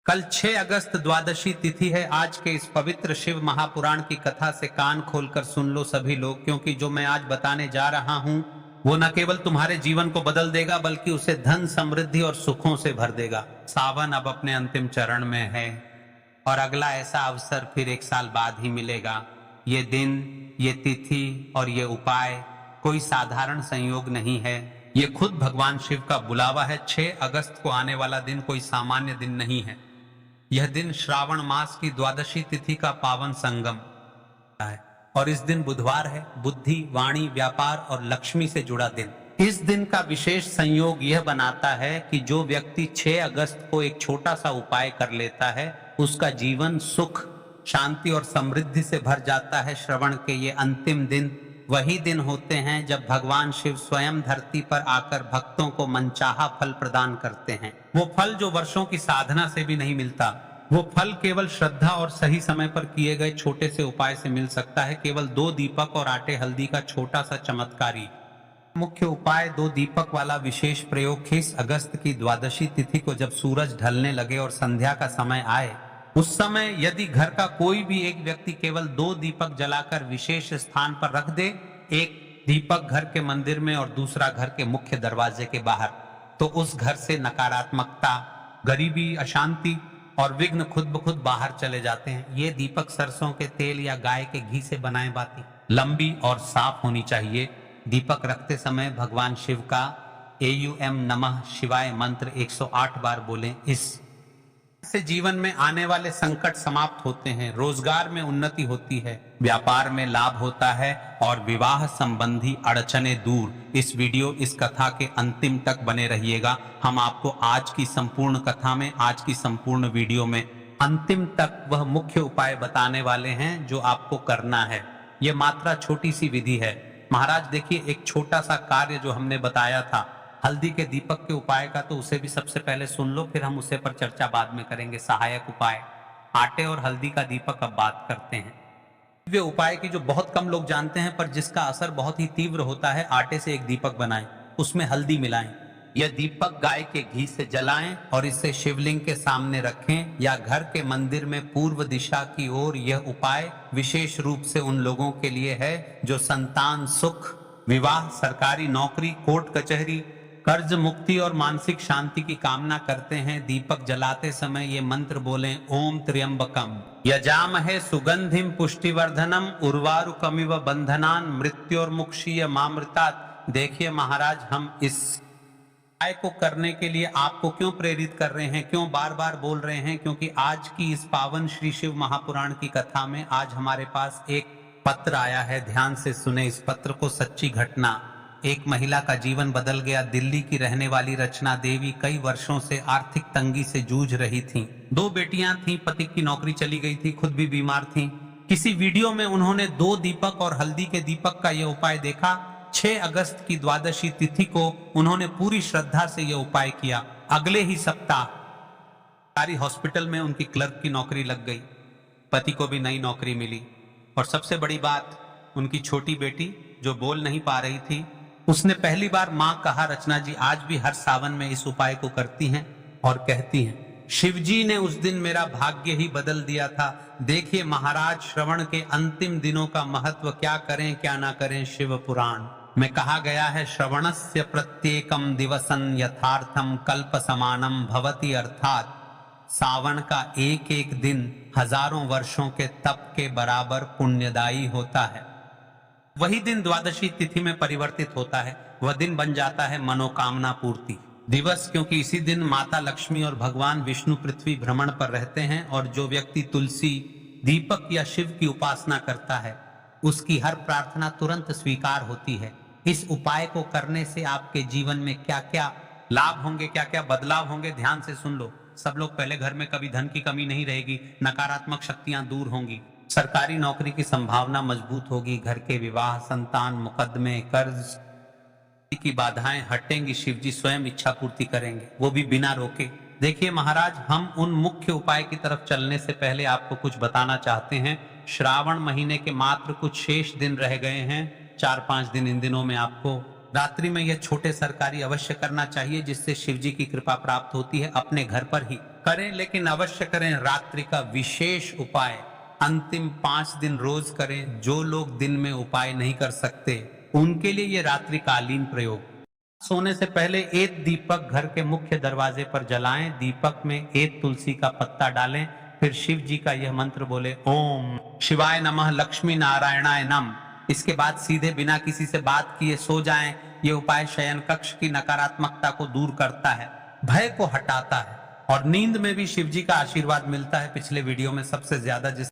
कल 6 अगस्त द्वादशी तिथि है। आज के इस पवित्र शिव महापुराण की कथा से कान खोलकर सुन लो सभी लोग, क्योंकि जो मैं आज बताने जा रहा हूं वो न केवल तुम्हारे जीवन को बदल देगा बल्कि उसे धन, समृद्धि और सुखों से भर देगा। सावन अब अपने अंतिम चरण में है और अगला ऐसा अवसर फिर 1 साल बाद ही मिलेगा। ये दिन, ये तिथि और ये उपाय कोई साधारण संयोग नहीं है, ये खुद भगवान शिव का बुलावा है। 6 अगस्त को आने वाला दिन कोई सामान्य दिन नहीं है। यह दिन श्रावण मास की द्वादशी तिथि का पावन संगम है और इस दिन बुधवार है। बुद्धि, वाणी, व्यापार और लक्ष्मी से जुड़ा दिन। इस दिन का विशेष संयोग यह बनाता है कि जो व्यक्ति 6 अगस्त को एक छोटा सा उपाय कर लेता है उसका जीवन सुख, शांति और समृद्धि से भर जाता है। श्रवण के ये अंतिम दिन वही दिन होते हैं जब भगवान शिव स्वयं धरती पर आकर भक्तों को मनचाहा फल प्रदान करते हैं। वो फल जो वर्षों की साधना से भी नहीं मिलता, वो फल केवल श्रद्धा और सही समय पर किए गए छोटे से उपाय से मिल सकता है। केवल 2 दीपक और आटे हल्दी का छोटा सा चमत्कारी मुख्य उपाय 2 दीपक वाला विशेष प्रयोग 6 अगस्त की द्वादशी तिथि को जब सूरज ढलने लगे और संध्या का समय आए, उस समय यदि घर का कोई भी एक व्यक्ति केवल 2 दीपक जलाकर विशेष स्थान पर रख दे, एक दीपक घर के मंदिर में और दूसरा घर के मुख्य दरवाजे के बाहर, तो उस घर से नकारात्मकता, गरीबी, अशांति और विघ्न खुद ब खुद बाहर चले जाते हैं। ये दीपक सरसों के तेल या गाय के घी से बनाए बाती लंबी और साफ होनी चाहिए। दीपक रखते समय भगवान शिव का एयूएम नमः शिवाय मंत्र 108 बार बोलें। इससे जीवन में आने वाले संकट समाप्त होते हैं, रोजगार में उन्नति होती है, व्यापार में लाभ होता है और विवाह संबंधी अड़चने दूर। इस वीडियो, इस कथा के अंतिम तक बने रहिएगा। हम आपको आज की संपूर्ण कथा में, आज की संपूर्ण वीडियो में अंतिम तक वह मुख्य उपाय बताने वाले हैं जो आपको करना है। यह मात्रा छोटी सी विधि है। महाराज देखिए, एक छोटा सा कार्य जो हमने बताया था हल्दी के दीपक के उपाय का, तो उसे भी सबसे पहले सुन लो, फिर हम उसे पर चर्चा बाद में करेंगे। सहायक उपाय आटे और हल्दी का दीपक अब बात करते हैं। वे उपाय की जो बहुत कम लोग जानते हैं पर जिसका असर बहुत ही तीव्र होता है। आटे से एक दीपक बनाएं, उसमें हल्दी मिलाएं, यह दीपक गाय के घी से जलाएं और इसे शिवलिंग के सामने रखें या घर के मंदिर में पूर्व दिशा की ओर। यह उपाय विशेष रूप से उन लोगों के लिए है जो संतान सुख, विवाह, सरकारी नौकरी, कोर्ट कचहरी, कर्ज मुक्ति और मानसिक शांति की कामना करते हैं। दीपक जलाते समय ये मंत्र बोलें, ओम त्र्यंबकम यजामहे सुगंधिम पुष्टिवर्धनम उर्वारुकमिव बंधनान मृत्योर्मुक्षीय मामृतात्। देखिए महाराज, हम इस उपाय को करने के लिए आपको क्यों प्रेरित कर रहे हैं, क्यों बार बार बोल रहे हैं? क्योंकि आज की इस पावन श्री शिव महापुराण की कथा में आज हमारे पास एक पत्र आया है। ध्यान से सुने इस पत्र को। सच्ची घटना। एक महिला का जीवन बदल गया। दिल्ली की रहने वाली रचना देवी कई वर्षों से आर्थिक तंगी से जूझ रही थीं। 2 बेटियां थीं, पति की नौकरी चली गई थी, खुद भी बीमार थीं। किसी वीडियो में उन्होंने 2 दीपक और हल्दी के दीपक का यह उपाय देखा। 6 अगस्त की द्वादशी तिथि को उन्होंने पूरी श्रद्धा से यह उपाय किया। अगले ही सप्ताह सरकारी हॉस्पिटल में उनकी क्लर्क की नौकरी लग गई, पति को भी नई नौकरी मिली और सबसे बड़ी बात, उनकी छोटी बेटी जो बोल नहीं पा रही थी, उसने पहली बार मां कहा। रचना जी आज भी हर सावन में इस उपाय को करती हैं और कहती हैं, शिवजी ने उस दिन मेरा भाग्य ही बदल दिया था। देखिए महाराज, श्रवण के अंतिम दिनों का महत्व, क्या करें क्या ना करें। शिव पुराण में कहा गया है, श्रवणस्य प्रत्येकम दिवसं यथार्थम कल्प समानम भवति। अर्थात सावन का एक एक दिन हजारों वर्षों के तप के बराबर पुण्यदायी होता है। वही दिन द्वादशी तिथि में परिवर्तित होता है। वह दिन बन जाता है मनोकामना पूर्ति दिवस, क्योंकि इसी दिन माता लक्ष्मी और भगवान विष्णु पृथ्वी भ्रमण पर रहते हैं और जो व्यक्ति तुलसी, दीपक या शिव की उपासना करता है उसकी हर प्रार्थना तुरंत स्वीकार होती है। इस उपाय को करने से आपके जीवन में क्या क्या लाभ होंगे, क्या क्या बदलाव होंगे, ध्यान से सुन लो। सब लोग पहले, घर में कभी धन की कमी नहीं रहेगी, नकारात्मक शक्तियां दूर होंगी, सरकारी नौकरी की संभावना मजबूत होगी, घर के विवाह, संतान, मुकदमे, कर्ज की बाधाएं हटेंगी, शिवजी स्वयं इच्छा पूर्ति करेंगे, वो भी बिना रोके। देखिए महाराज, हम उन मुख्य उपाय की तरफ चलने से पहले आपको कुछ बताना चाहते हैं। श्रावण महीने के मात्र कुछ शेष दिन रह गए हैं, 4-5 दिन। इन दिनों में आपको रात्रि में यह छोटे सरकारी अवश्य करना चाहिए, जिससे शिवजी की कृपा प्राप्त होती है। अपने घर पर ही करें, लेकिन अवश्य करें रात्रि का विशेष उपाय। अंतिम 5 दिन रोज करें। जो लोग दिन में उपाय नहीं कर सकते उनके लिए ये रात्रिकालीन प्रयोग। सोने से पहले एक दीपक घर के मुख्य दरवाजे पर जलाएं। दीपक में एक तुलसी का पत्ता डालें। फिर शिव जी का यह मंत्र बोले, ओम शिवाय नमः, लक्ष्मी नारायणाय नम। इसके बाद सीधे बिना किसी से बात किए सो जाएं। यह उपाय शयन कक्ष की नकारात्मकता को दूर करता है, भय को हटाता है और नींद में भी शिव जी का आशीर्वाद मिलता है। पिछले वीडियो में सबसे ज्यादा जिस